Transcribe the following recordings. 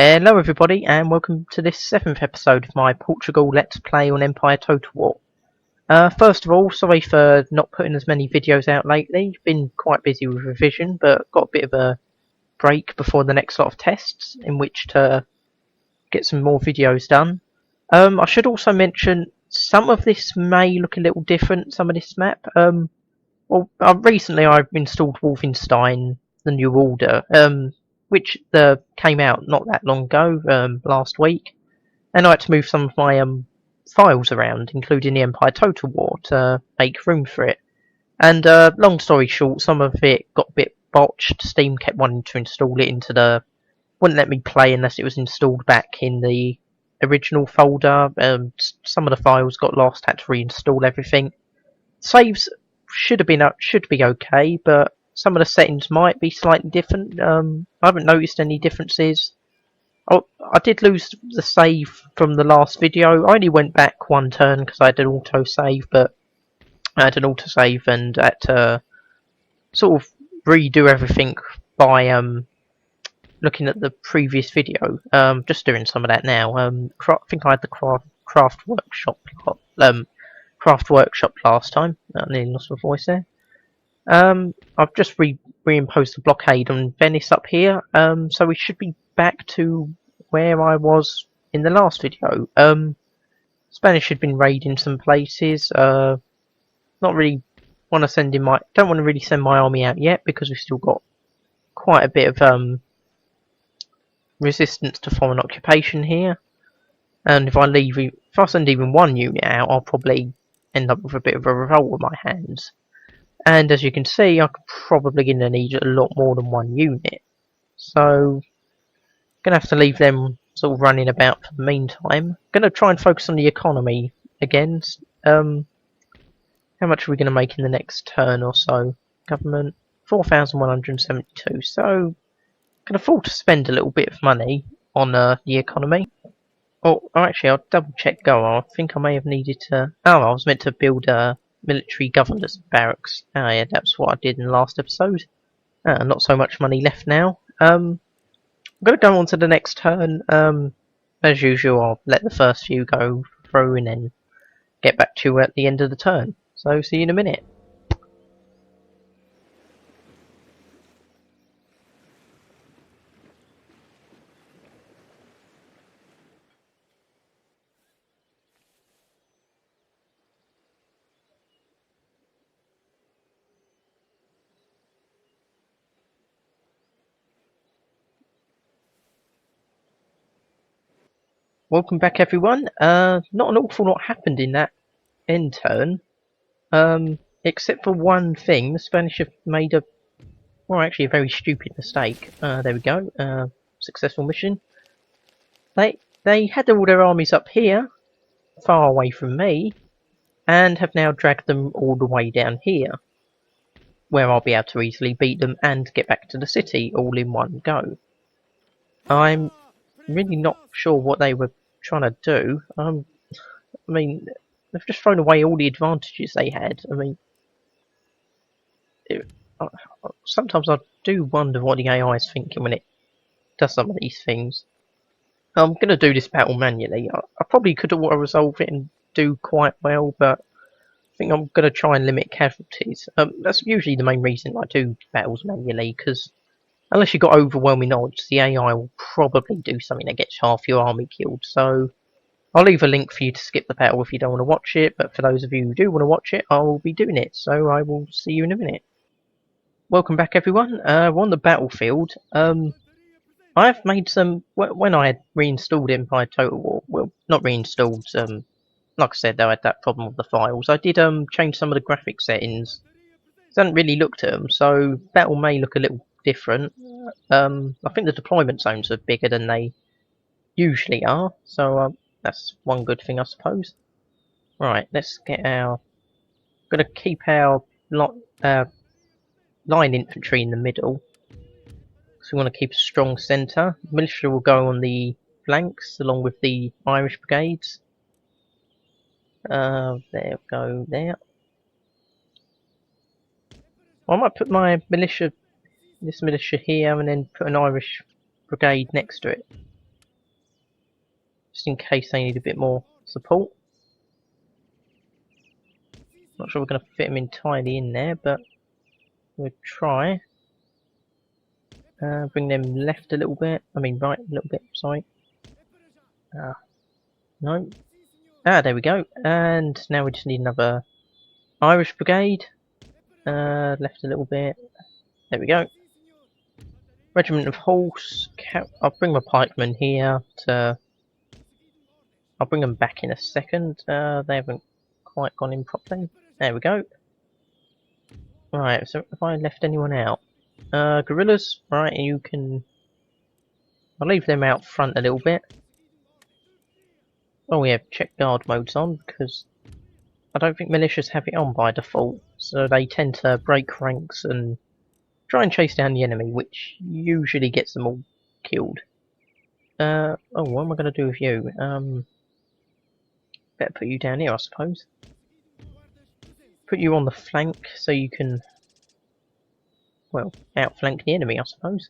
Hello everybody and welcome to this 7th episode of my Portugal Let's Play on Empire Total War. First of all, sorry for not putting as many videos out lately. Been quite busy with revision, but got a bit of a break before the next lot of tests in which to get some more videos done. I should also mention some of this may look a little different, some of this map. Recently I've installed Wolfenstein, the New Order, which came out not that long ago, last week, and I had to move some of my files around, including the Empire Total War, to make room for it. And long story short, some of it got a bit botched. Steam kept wanting to install it into wouldn't let me play unless it was installed back in the original folder. Some of the files got lost, had to reinstall everything. Saves should be okay, but some of the settings might be slightly different. I haven't noticed any differences. Oh, I did lose the save from the last video. I only went back one turn because I had an auto save, but I had an auto save and had to sort of redo everything by looking at the previous video. Just doing some of that now. I think I had the craft workshop last time. I nearly lost my voice there. I've just reimposed the blockade on Venice up here, so we should be back to where I was in the last video. Spanish had been raiding some places. Not really want to don't want to really send my army out yet because we've still got quite a bit of resistance to foreign occupation here. And if I send even one unit out, I'll probably end up with a bit of a revolt on my hands. And as you can see, I'm probably going to need a lot more than one unit. So, going to have to leave them sort of running about for the meantime. Going to try and focus on the economy again. How much are we going to make in the next turn or so? Government, 4,172. So, can afford to spend a little bit of money on the economy. Actually, I'll double check go. I think I may have needed to... I was meant to build a military governor's barracks. Yeah, that's what I did in the last episode. Not so much money left now. I'm going to go on to the next turn. As usual, I'll let the first few go through and then get back to you at the end of the turn. So, see you in a minute. Welcome back everyone. Not an awful lot happened in that end turn. Except for one thing, the Spanish have made a very stupid mistake. There we go. Successful mission. They had all their armies up here, far away from me, and have now dragged them all the way down here, where I'll be able to easily beat them and get back to the city all in one go. I'm really not sure what they were trying to do. I mean, they've just thrown away all the advantages they had. I mean, sometimes I do wonder what the AI is thinking when it does some of these things. I'm going to do this battle manually. I probably could auto-resolve it and do quite well, but I think I'm going to try and limit casualties. That's usually the main reason I do battles manually, because unless you've got overwhelming odds, the AI will probably do something that gets half your army killed. So I'll leave a link for you to skip the battle if you don't want to watch it, but for those of you who do want to watch it, I will be doing it. So I will see you in a minute. Welcome back everyone. We're on the battlefield. I've made some... When I had reinstalled Empire Total War, well, not reinstalled, like I said, I had that problem with the files. I did change some of the graphic settings. I haven't really looked at them, so battle may look a little different. I think the deployment zones are bigger than they usually are, so that's one good thing, I suppose. Right, let's get our... Going to keep our line infantry in the middle. So we want to keep a strong centre. Militia will go on the flanks along with the Irish brigades. There we go, there. Well, I might put this militia here and then put an Irish brigade next to it. just in case they need a bit more support. Not sure we're going to fit them entirely in there, but we'll try. Bring them left a little bit. I mean right a little bit, sorry. No. There we go. And now we just need another Irish brigade. Left a little bit. There we go. Regiment of Horse. I'll bring my pikemen here to... I'll bring them back in a second. They haven't quite gone in properly. There we go. Right, so have I left anyone out? Guerrillas, right, you can... I'll leave them out front a little bit. Oh, we have check guard modes on, because I don't think militias have it on by default, so they tend to break ranks and try and chase down the enemy, which usually gets them all killed. Oh, what am I going to do with you? Better put you down here, I suppose. Put you on the flank so you can, well, outflank the enemy, I suppose.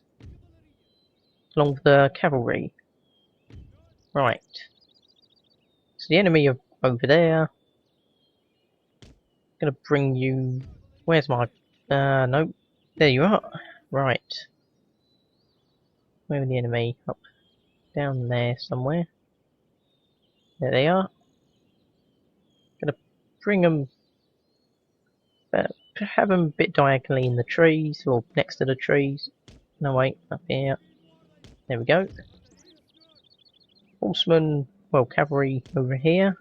Along with the cavalry. Right. So the enemy are over there. Gonna bring you... Where's my... no. There you are. Right. Where are the enemy? Up. Down there somewhere. There they are. Gonna bring them... have them a bit diagonally in the trees, or next to the trees. No, wait. Up here. There we go. Horsemen... Well, cavalry over here.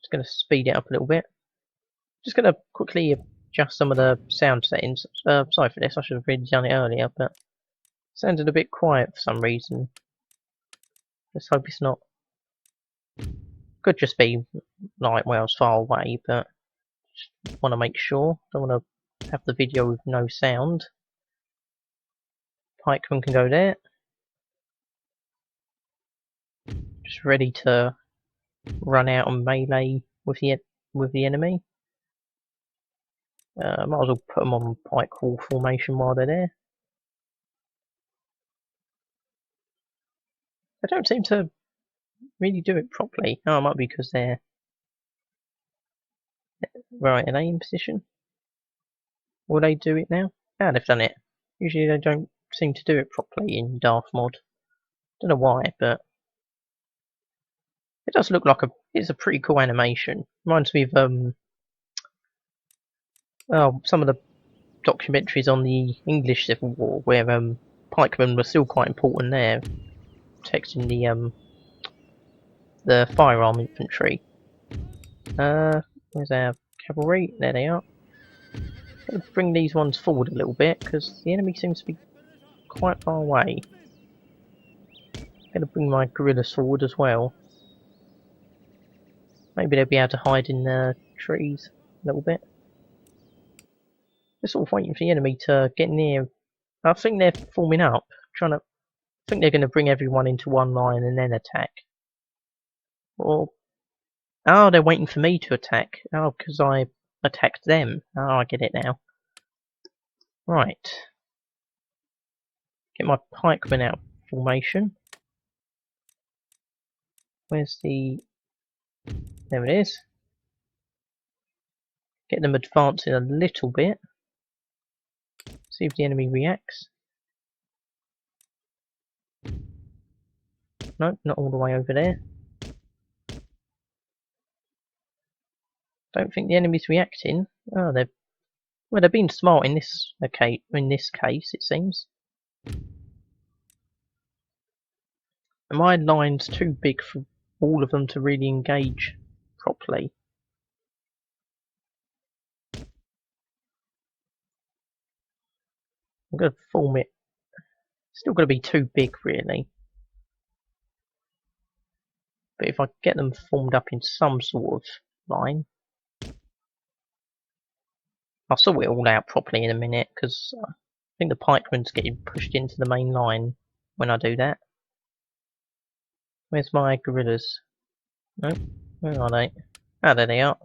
Just going to speed it up a little bit. Just going to quickly adjust some of the sound settings. Sorry for this, I should have really done it earlier, but it sounded a bit quiet for some reason. Let's hope it's not. Could just be like where I was far away, but just want to make sure. Don't want to have the video with no sound. Pikeman can go there. Just ready to run out and melee with the enemy. Might as well put them on pike wall formation while they're there. I don't seem to really do it properly. Oh, it might be because they're... Right, are they in position? Will they do it now? Ah, they've done it. Usually they don't seem to do it properly in Darthmod. Don't know why, but... It does look like it's a pretty cool animation. Reminds me of some of the documentaries on the English Civil War, where pikemen were still quite important there, protecting the firearm infantry. Where's our cavalry? There they are. Gonna bring these ones forward a little bit because the enemy seems to be quite far away. Gonna bring my guerrillas forward as well. Maybe they'll be able to hide in the trees a little bit. Just sort of waiting for the enemy to get near. I think they're forming up, I think they're going to bring everyone into one line and then attack. Or, oh, they're waiting for me to attack. Oh, because I attacked them. Oh, I get it now. Right. Get my pikemen out of formation. Where's the... There it is. Get them advancing a little bit. See if the enemy reacts. No, not all the way over there. Don't think the enemy's reacting. Oh, they're being smart in this case, it seems. My line's too big for all of them to really engage properly. I'm going to form it. Still going to be too big, really. But if I get them formed up in some sort of line, I'll sort it all out properly in a minute, because I think the pikemen's getting pushed into the main line when I do that. Where's my guerrillas? No, where are they? Ah, there they are.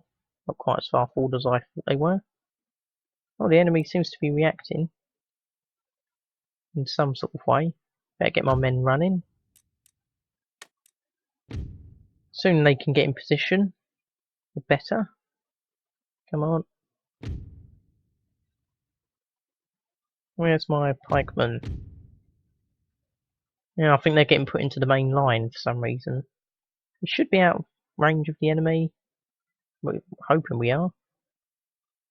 Not quite as far forward as I thought they were. Oh, the enemy seems to be reacting in some sort of way. Better get my men running. Soon they can get in position, the better. Come on. Where's my pikeman? Yeah, I think they're getting put into the main line for some reason. We should be out of range of the enemy. We're hoping we are.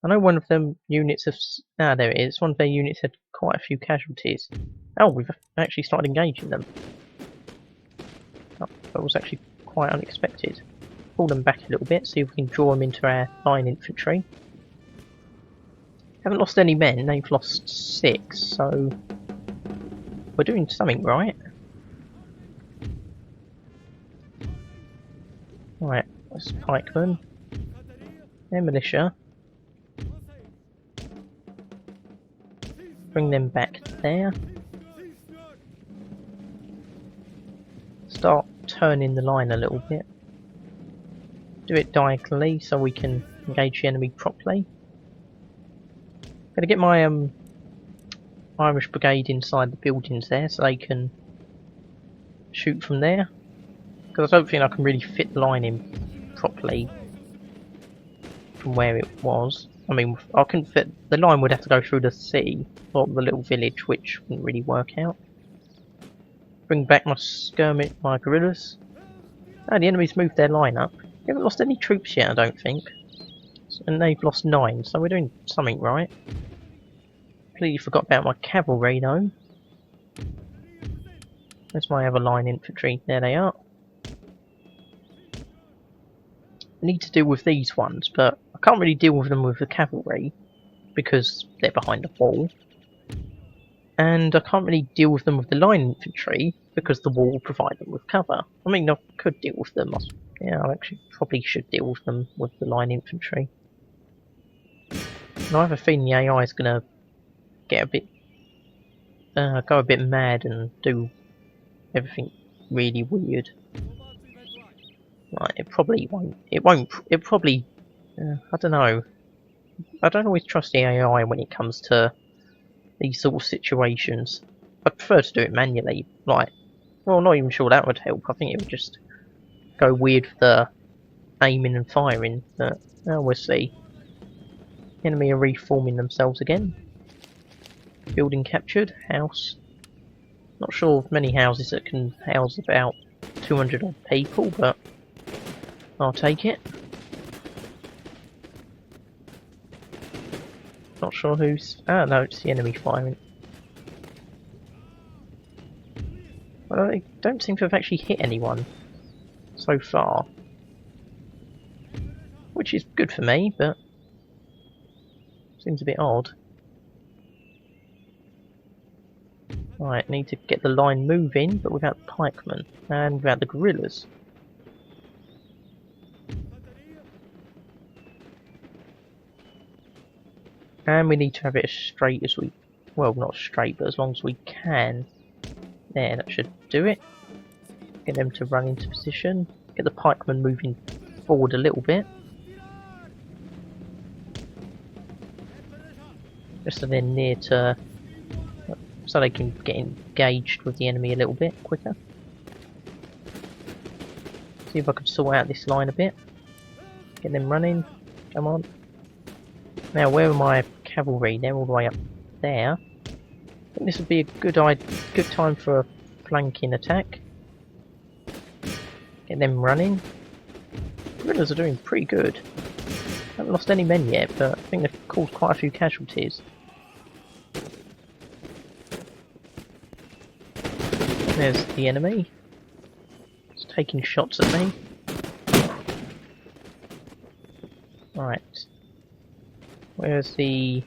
I know one of them units have... Ah, there it is. One of their units had quite a few casualties. Oh, we've actually started engaging them. Oh, that was actually quite unexpected. Pull them back a little bit, see if we can draw them into our line infantry. Haven't lost any men, they've lost 6, so we're doing something right. Right, that's pikemen. They're militia. Bring them back there. Start turning the line a little bit. Do it diagonally so we can engage the enemy properly. Gonna get my Irish brigade inside the buildings there so they can shoot from there. Because I don't think I can really fit the line in properly from where it was. I mean, I couldn't fit... The line would have to go through the sea, or the little village, which wouldn't really work out. Bring back my skirmish, my guerrillas. Ah, the enemy's moved their line up. We haven't lost any troops yet, I don't think. And they've lost 9, so we're doing something right. Completely forgot about my cavalry though. Where's my other line infantry? There they are. I need to deal with these ones, but I can't really deal with them with the cavalry because they're behind the wall. And I can't really deal with them with the line infantry because the wall will provide them with cover. I mean, I could deal with them. Yeah, I actually probably should deal with them with the line infantry. And I have a feeling the AI is going to get a bit... go a bit mad and do everything really weird. Right, it probably won't. It probably... I don't know. I don't always trust the AI when it comes to these sort of situations. I prefer to do it manually. Like, well, not even sure that would help. I think it would just go weird for the aiming and firing. But we'll see. Enemy are reforming themselves again. Building captured. House. Not sure of many houses that can house about 200 odd people, but I'll take it. Not sure who's... Ah, no, it's the enemy firing. Well, they don't seem to have actually hit anyone so far. Which is good for me, but seems a bit odd. Right, need to get the line moving, but without the pikemen and without the guerrillas. And we need to have it as straight as we... Well, not straight, but as long as we can. There, that should do it. Get them to run into position. Get the pikemen moving forward a little bit. Just so they're near to... So they can get engaged with the enemy a little bit quicker. See if I can sort out this line a bit. Get them running. Come on. Now, where are my cavalry? They're all the way up there. I think this would be a good time for a flanking attack. Get them running. Guerrillas are doing pretty good. Haven't lost any men yet, but I think they've caused quite a few casualties. There's the enemy. It's taking shots at me. Right. Where's my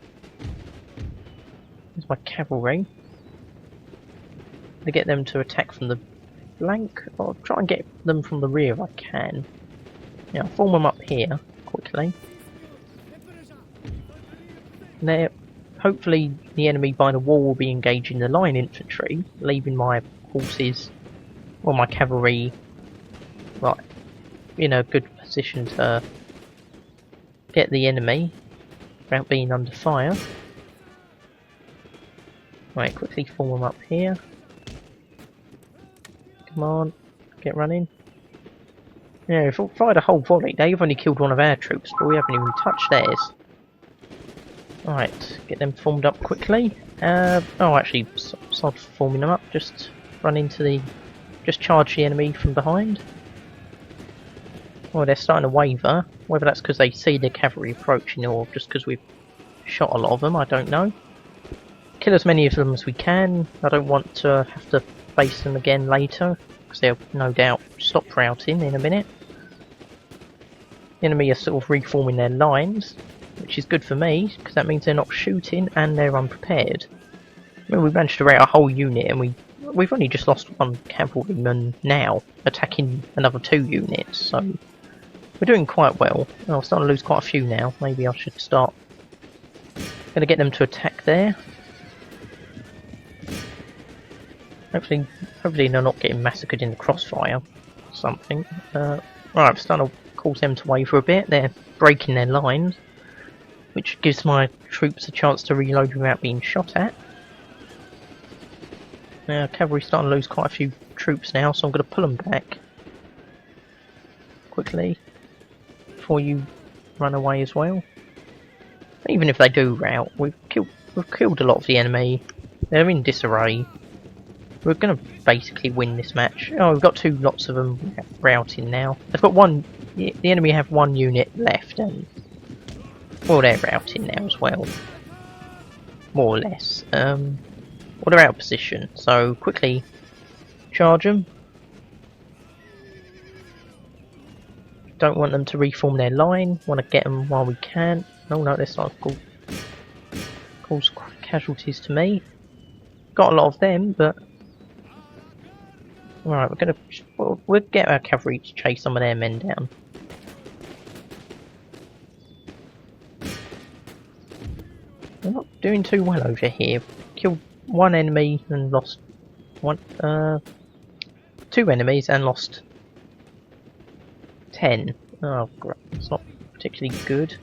cavalry? To get them to attack from the flank. I'll try and get them from the rear if I can. Yeah, I'll form them up here quickly. Now, hopefully the enemy by the wall will be engaging the line infantry, leaving my horses, or my cavalry, right, in a good position to get the enemy without being under fire. Right, quickly form them up here. Come on, get running. Yeah, if we fired a whole volley, they've only killed one of our troops, but we haven't even touched theirs. Alright, get them formed up quickly. Oh, actually, start forming them up. Just run into the... Just charge the enemy from behind. Oh, they're starting to waver. Whether that's because they see the cavalry approaching or just because we've shot a lot of them, I don't know. Kill as many of them as we can. I don't want to have to face them again later, because they'll no doubt stop routing in a minute. The enemy are sort of reforming their lines, which is good for me, because that means they're not shooting and they're unprepared. I mean, we managed to rout a whole unit, and we've only just lost one cavalryman now, attacking another 2 units, so we're doing quite well. Oh, I'm starting to lose quite a few now. Maybe I should start. Gonna get them to attack there. Hopefully they're not getting massacred in the crossfire or something. Right, I'm starting to cause them to waver a bit. They're breaking their lines, which gives my troops a chance to reload without being shot at. Now, cavalry's starting to lose quite a few troops now, so I'm going to pull them back quickly before you run away as well. Even if they do rout, we've killed a lot of the enemy. They're in disarray. We're going to basically win this match. Oh, we've got 2 lots of them routing now. They've got one. The enemy have 1 unit left, and well, they're routing now as well, more or less. Well, they're out of position, so quickly charge them. Don't want them to reform their line. Want to get them while we can. Oh no, let's not cause casualties to me. Got a lot of them, but. Alright, we'll get our cavalry to chase some of their men down. We're not doing too well over here. Killed 1 enemy and lost 2 enemies and lost 10. Oh, great. It's not particularly good.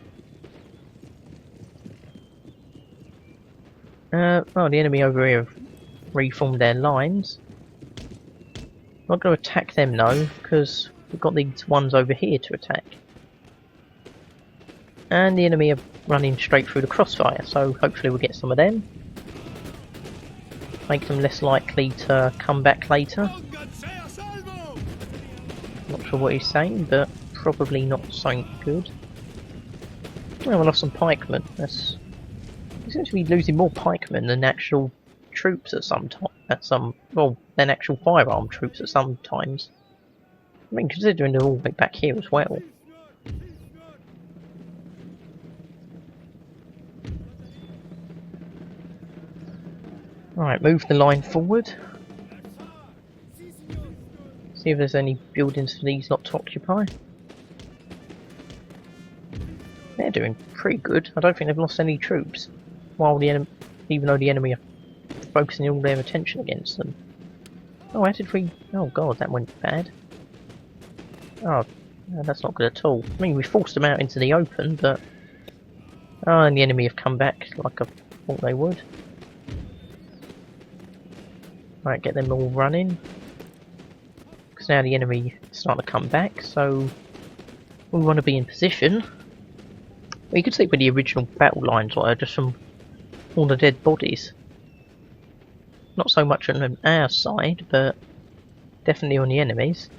Oh, the enemy over here have reformed their lines. I'm not going to attack them though, because we've got these ones over here to attack. And the enemy are running straight through the crossfire, so hopefully we'll get some of them. Make them less likely to come back later. Not sure what he's saying, but probably not something good. Oh, we lost some pikemen. We seem to be losing more pikemen than actual troops than actual firearm troops at some times. I mean, considering they're all the way back here as well. Alright, move the line forward. See if there's any buildings for these lot to occupy. They're doing pretty good. I don't think they've lost any troops, while even though the enemy are focusing all their attention against them. Oh, how did we... Oh god, that went bad. Oh, no, that's not good at all. I mean, we forced them out into the open, but... Oh, and the enemy have come back like I thought they would. Right, get them all running. Because now the enemy is starting to come back, so... We want to be in position. Well, you could see where the original battle lines were, just from all the dead bodies. Not so much on our side, but definitely on the enemies.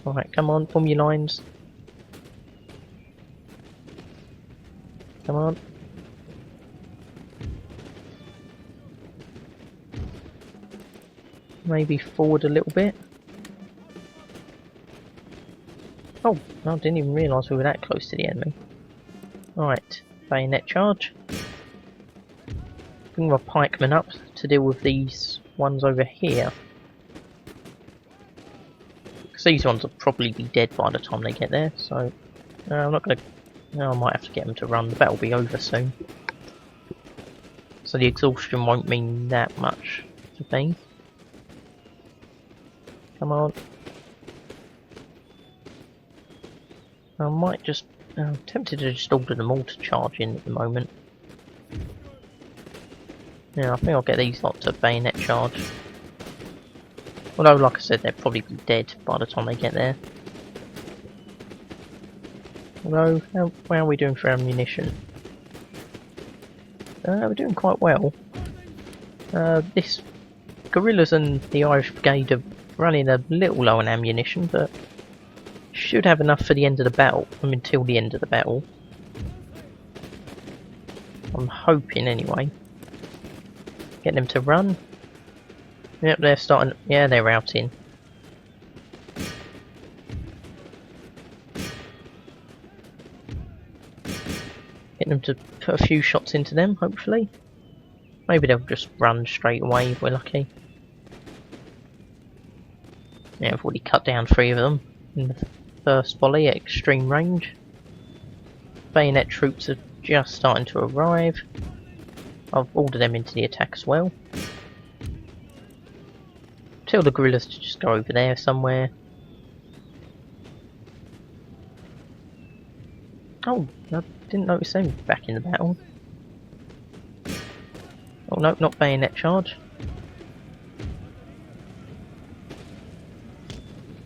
Alright, come on, form your lines. Come on. Maybe forward a little bit. Oh, I didn't even realise we were that close to the enemy. Alright, bayonet charge. Bring my pikemen up to deal with these ones over here. Because these ones will probably be dead by the time they get there, so I'm not going to... No, I might have to get them to run. The battle will be over soon. So the exhaustion won't mean that much to me. Come on. I might just... I'm tempted to just order them all to charge in at the moment. Yeah, I think I'll get these lot to bayonet charge. Although, like I said, they'll probably be dead by the time they get there. Although, how are we doing for ammunition? We're doing quite well. This Guerrillas and the Irish Brigade are running a little low on ammunition, but should have enough for the end of the battle. I mean, till the end of the battle. I'm hoping, anyway. Get them to run. Yep, they're starting. Yeah, they're routing. Get them to put a few shots into them, hopefully. Maybe they'll just run straight away if we're lucky. Yeah, I've already cut down 3 of them in the first volley at extreme range. Bayonet troops are just starting to arrive. I've ordered them into the attack as well. Tell the guerrillas to just go over there somewhere. Oh, I didn't notice them back in the battle. Oh no, not bayonet charge.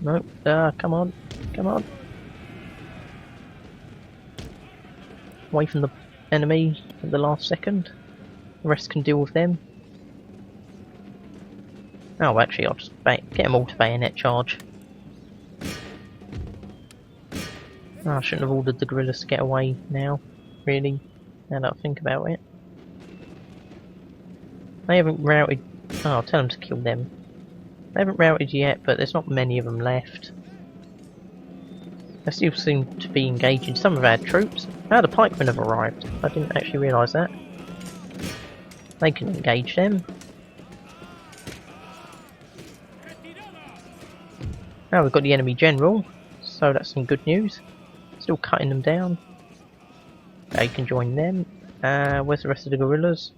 No, come on, come on. Away from the enemy at the last second. The rest can deal with them. Oh, actually, I'll just get them all to bayonet charge. Oh, I shouldn't have ordered the guerrillas to get away now, really, now that I think about it. They haven't routed. Oh, I'll tell them to kill them. They haven't routed yet, but there's not many of them left. They still seem to be engaging some of our troops. Ah, the pikemen have arrived. I didn't actually realise that. They can engage them. Now we've got the enemy general, so that's some good news. Still cutting them down. They can join them. Where's the rest of the guerrillas?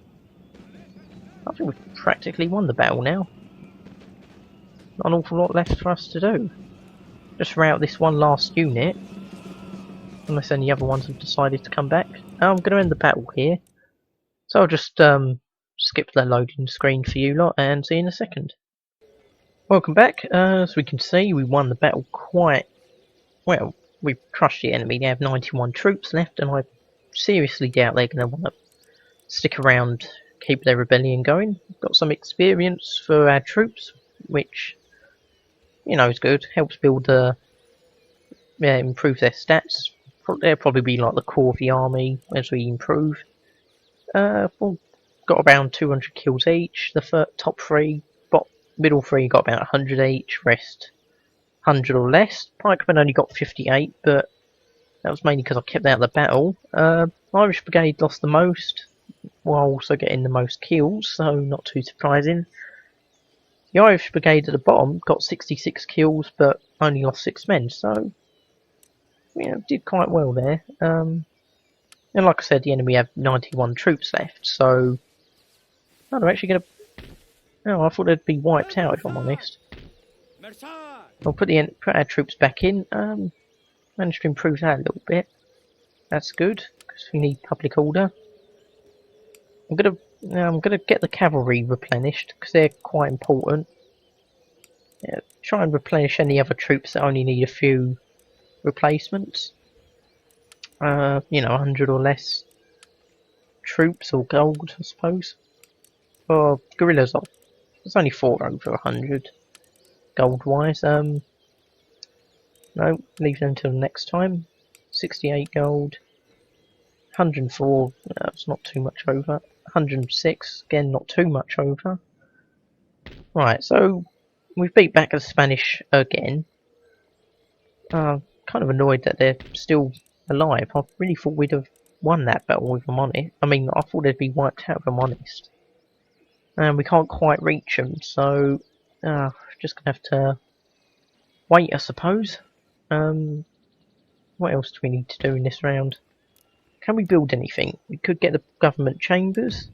I think we've practically won the battle now. Not an awful lot left for us to do. Just rout this one last unit. Unless any other ones have decided to come back. I'm going to end the battle here. So I'll just skip the loading screen for you lot and see you in a second. Welcome back. As we can see, we won the battle quite well. We've crushed the enemy. They have 91 troops left, and I seriously doubt they're going to want to stick around, keep their rebellion going. Got some experience for our troops, which, you know, is good. Helps build improve their stats. They'll probably be like the core of the army as we improve. We've got around 200 kills each. The top 3, middle 3 got about 100 each. Rest 100 or less. Pikemen only got 58, but that was mainly because I kept out of the battle. Irish Brigade lost the most, while also getting the most kills, so not too surprising. The Irish Brigade at the bottom got 66 kills, but only lost 6 men, so did quite well there. And like I said, the enemy have 91 troops left, so they're actually going to. Oh, I thought they'd be wiped out if I'm honest. I'll put our troops back in. Managed to improve that a little bit. That's good because we need public order. I'm gonna get the cavalry replenished because they're quite important. Yeah, try and replenish any other troops that only need a few replacements. 100 or less troops or gold, I suppose. Or guerrillas off. There's only 4 over 100 gold wise. No, leave them until next time. 68 gold. 104, that's not too much over. 106, again not too much over. Right, so we've beat back the Spanish again. Kind of annoyed that they're still alive. I really thought we'd have won that battle if I'm honest. I mean, I thought they'd be wiped out if I'm honest. And we can't quite reach them, so just gonna have to wait, I suppose. What else do we need to do in this round? Can we build anything? We could get the government chambers.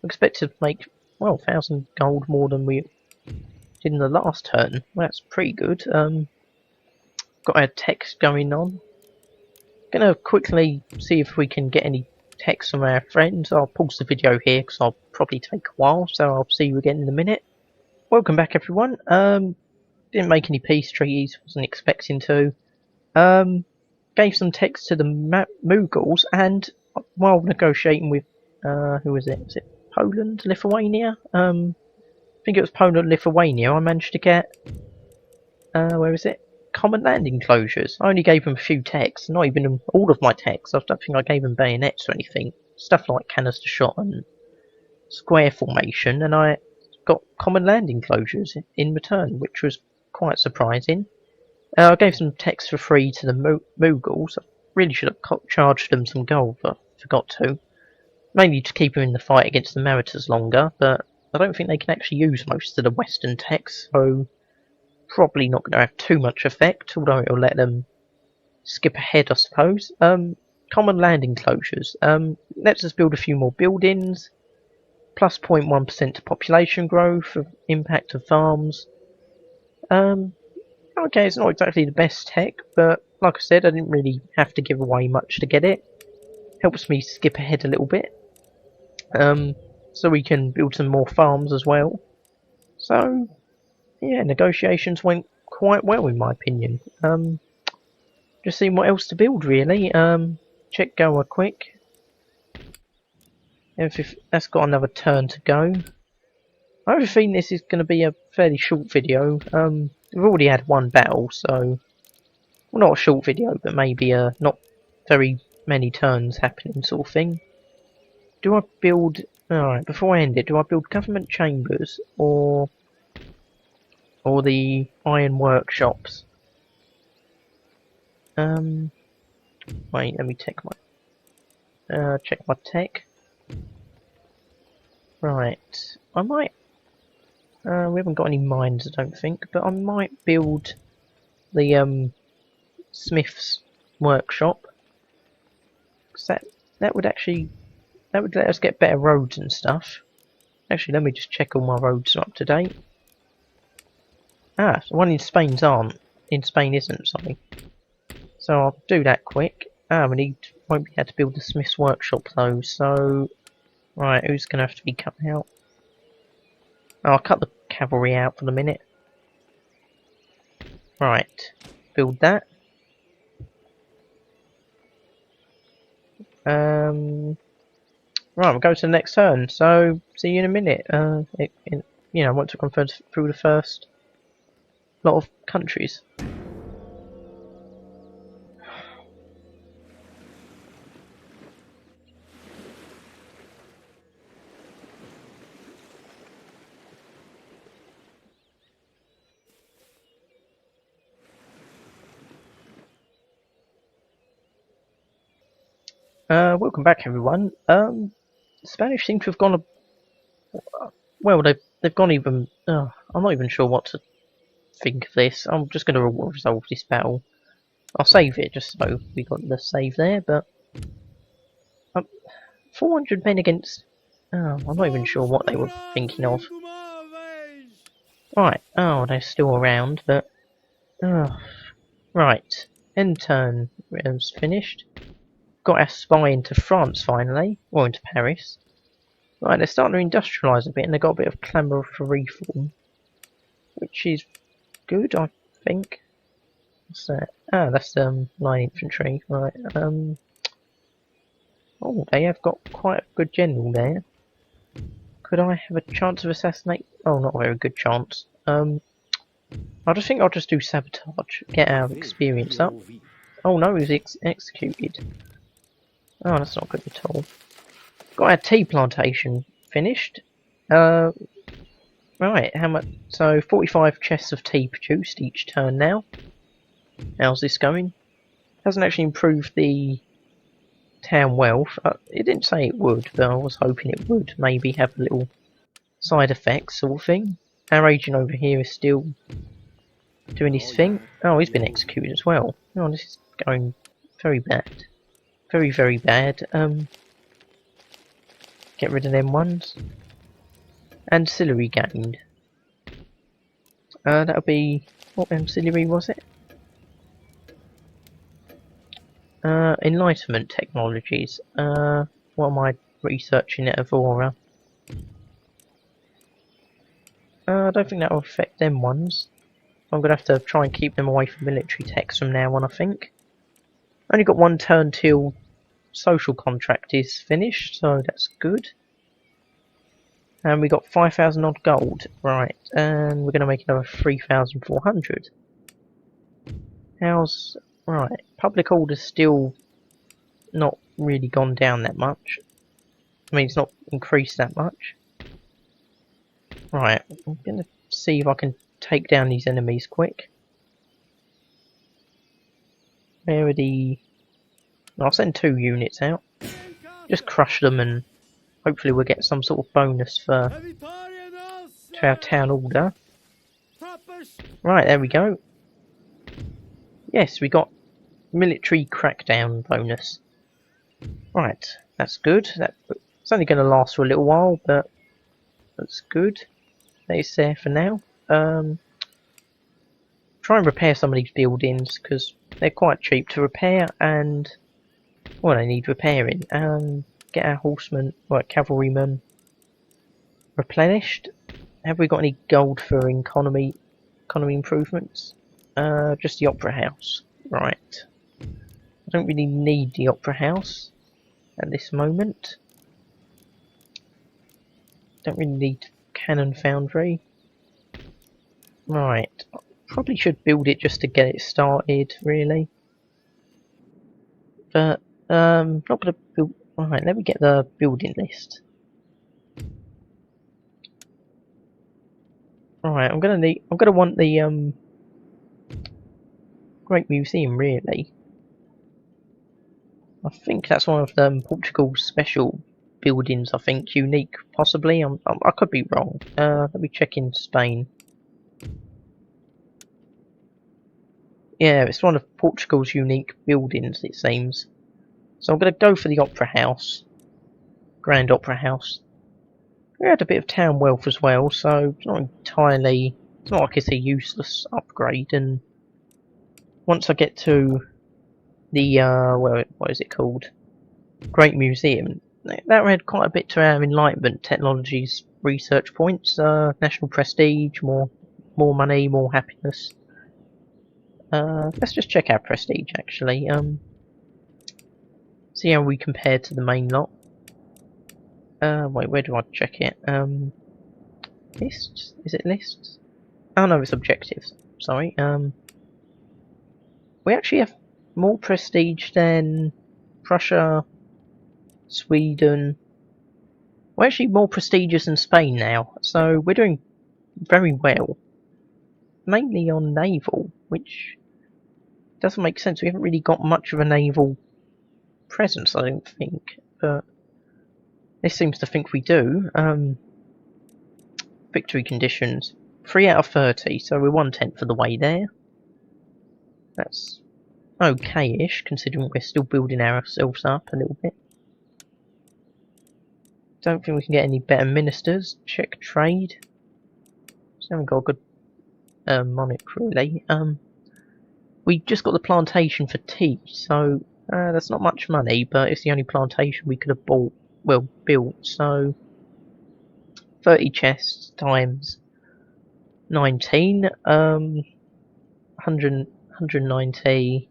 I expect to make, 1,000 gold more than we did in the last turn. Well, that's pretty good. Got our text going on. Gonna quickly see if we can get any text from our friends. I'll pause the video here because I'll probably take a while, so I'll see you again in a minute. Welcome back, everyone. Didn't make any peace treaties. Wasn't expecting to. Um, Gave some text to the Mughals, and while negotiating with who was it? Was it Poland, Lithuania? I think it was Poland, Lithuania. I managed to get where is it? Common landing closures. I only gave them a few texts, not even all of my texts. I don't think I gave them bayonets or anything. Stuff like canister shot and square formation, and I got common landing closures in return, which was quite surprising. I gave some text for free to the Mughals. I really should have charged them some gold, but I forgot to. Mainly to keep them in the fight against the Mariters longer, but I don't think they can actually use most of the Western text, so probably not going to have too much effect, although it'll let them skip ahead, I suppose. Common landing closures. Let's just build a few more buildings. Plus 0.1% to population growth, impact of farms. Okay, it's not exactly the best tech, but like I said, I didn't really have to give away much to get it. Helps me skip ahead a little bit. So we can build some more farms as well. So, yeah, negotiations went quite well in my opinion. Just seeing what else to build really. Check Goa quick. If that's got another turn to go. I have a feeling this is going to be a fairly short video. We've already had one battle, so well, not a short video, but maybe not very many turns happening sort of thing. Do I build? Alright, before I end it, do I build government chambers or the iron workshops? Wait, let me check my tech. Right, I might. We haven't got any mines, I don't think, but I might build the Smith's workshop. Cause that would let us get better roads and stuff. Actually, let me just check all my roads are up to date. Ah, the one in Spain's aren't. In Spain isn't, sorry. So I'll do that quick. Won't be able to build the Smith's workshop though, so right, who's gonna have to be cut out? Oh, I'll cut the cavalry out for the minute. Right, build that. Right, we'll go to the next turn. So see you in a minute. Once we've gone through the first lot of countries. Welcome back, everyone. The Spanish seem to have gone. Well, they've gone even. I'm not even sure what to think of this. I'm just going to resolve this battle. I'll save it just so we got the save there. But 400 men against. Oh, I'm not even sure what they were thinking of. Right. Oh, they're still around, but. Right. End turn is finished. Got our spy into France finally, or into Paris. Right, they're starting to industrialise a bit, and they've got a bit of clamour for reform, which is good, I think. What's that? Ah, that's line infantry. Right. Oh, they have got quite a good general there. Could I have a chance of assassinate? Oh, not a very good chance. I just think I'll just do sabotage, get our experience up. Oh no, he was executed. Oh, that's not good at all. Got our tea plantation finished. Right, how much? So 45 chests of tea produced each turn now. How's this going? Hasn't actually improved the town wealth. It didn't say it would, but I was hoping it would. Maybe have a little side effects sort of thing. Our agent over here is still doing his thing. Oh, he's been executed as well. Oh, this is going very bad. Very, very bad. Get rid of them ones. Ancillary gained. That'll be... What ancillary was it? Enlightenment technologies. What am I researching at Avora? I don't think that will affect them ones. I'm going to have to try and keep them away from military techs from now on, I think. Only got one turn till social contract is finished, so that's good. And we got 5,000 odd gold. Right, and we're going to make another 3,400. How's... Right, public order's still not really gone down that much. I mean, it's not increased that much. Right, I'm going to see if I can take down these enemies quick. Where are the... I'll send 2 units out. Just crush them and hopefully we'll get some sort of bonus for to our town order. Right, there we go. Yes, we got military crackdown bonus. Right, that's good. It's only going to last for a little while, but that's good. It's there for now. Try and repair some of these buildings because they're quite cheap to repair and well, they need repairing. Get our horsemen, cavalrymen replenished. Have we got any gold for economy improvements? Just the opera house. Right. I don't really need the opera house at this moment. Don't really need cannon foundry. Right. Probably should build it just to get it started, really. But not gonna build. Right, let me get the building list. Right, I'm gonna want the Great Museum, really. I think that's one of Portugal's special buildings. I think unique, possibly. I could be wrong. Let me check in Spain. Yeah, it's one of Portugal's unique buildings, it seems. So I'm going to go for the Opera House. Grand Opera House. We had a bit of town wealth as well, so it's not entirely... It's not like it's a useless upgrade, and... Once I get to the, what is it called? Great Museum. That had quite a bit to our Enlightenment Technologies research points. National prestige, more money, more happiness. Let's just check our prestige, actually. See how we compare to the main lot. Wait, where do I check it? Lists? Is it lists? Oh no, it's objectives. Sorry. We actually have more prestige than Prussia, Sweden. We're actually more prestigious than Spain now, so we're doing very well. Mainly on naval, which doesn't make sense. We haven't really got much of a naval presence, I don't think, but this seems to think we do. Victory conditions 3 out of 30, so we're 1/10 of the way there. That's okay-ish, considering we're still building ourselves up a little bit. Don't think we can get any better ministers. Check trade. So haven't got a good monarch, really. We just got the plantation for tea, so that's not much money, but it's the only plantation we could have built, so 30 chests times 19, 190,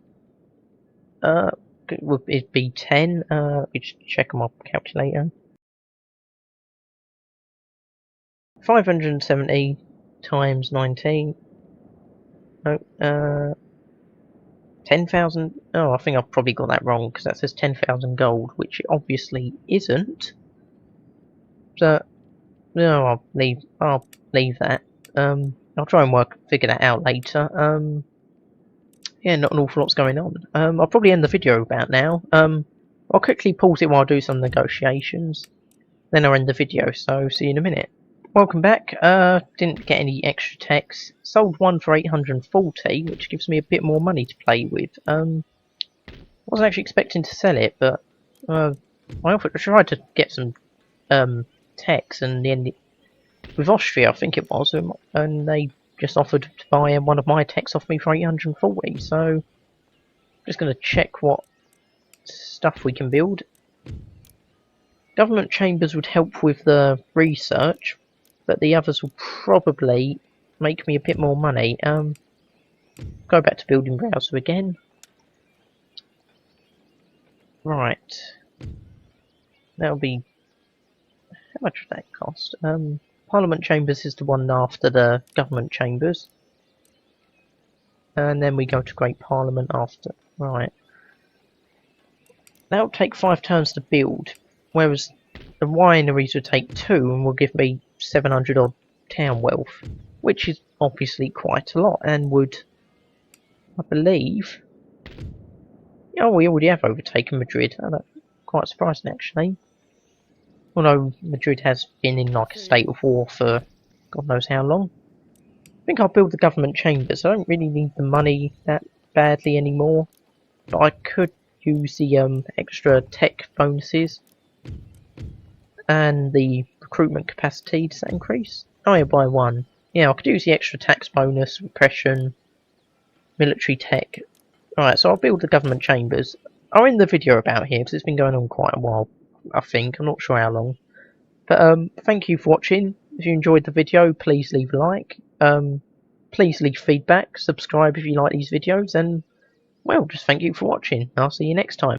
would it be 10? Let's check on my calculator. 570 times 19. No, 10,000. Oh, I think I've probably got that wrong because that says 10,000 gold, which it obviously isn't. So, no, I'll leave that. I'll try and figure that out later. Yeah, not an awful lot's going on. I'll probably end the video about now. I'll quickly pause it while I do some negotiations. Then I'll end the video, so see you in a minute. Welcome back. Didn't get any extra techs. Sold one for 840, which gives me a bit more money to play with. Wasn't actually expecting to sell it, but I tried to get some techs, and the end with Austria, I think it was, and they just offered to buy one of my techs off me for 840. So, just going to check what stuff we can build. Government chambers would help with the research, but the others will probably make me a bit more money. Go back to building browser again. Right. That'll be... How much would that cost? Parliament Chambers is the one after the Government Chambers. And then we go to Great Parliament after. Right. That'll take 5 turns to build, whereas the wineries would take 2 and will give me 700 odd town wealth, which is obviously quite a lot, and would, I believe... Oh, we already have overtaken Madrid. Oh, that's quite surprising, actually. Although Madrid has been in like a state of war for God knows how long. I think I'll build the government chambers. I don't really need the money that badly anymore, but I could use the extra tech bonuses and the recruitment capacity. Does that increase? Oh yeah, by 1. Yeah, I could use the extra tax bonus, repression, military tech. Alright, so I'll build the government chambers. I'll end the video about here because it's been going on quite a while, I think. I'm not sure how long. But thank you for watching. If you enjoyed the video, please leave a like. Please leave feedback, subscribe if you like these videos, and well, just thank you for watching. I'll see you next time.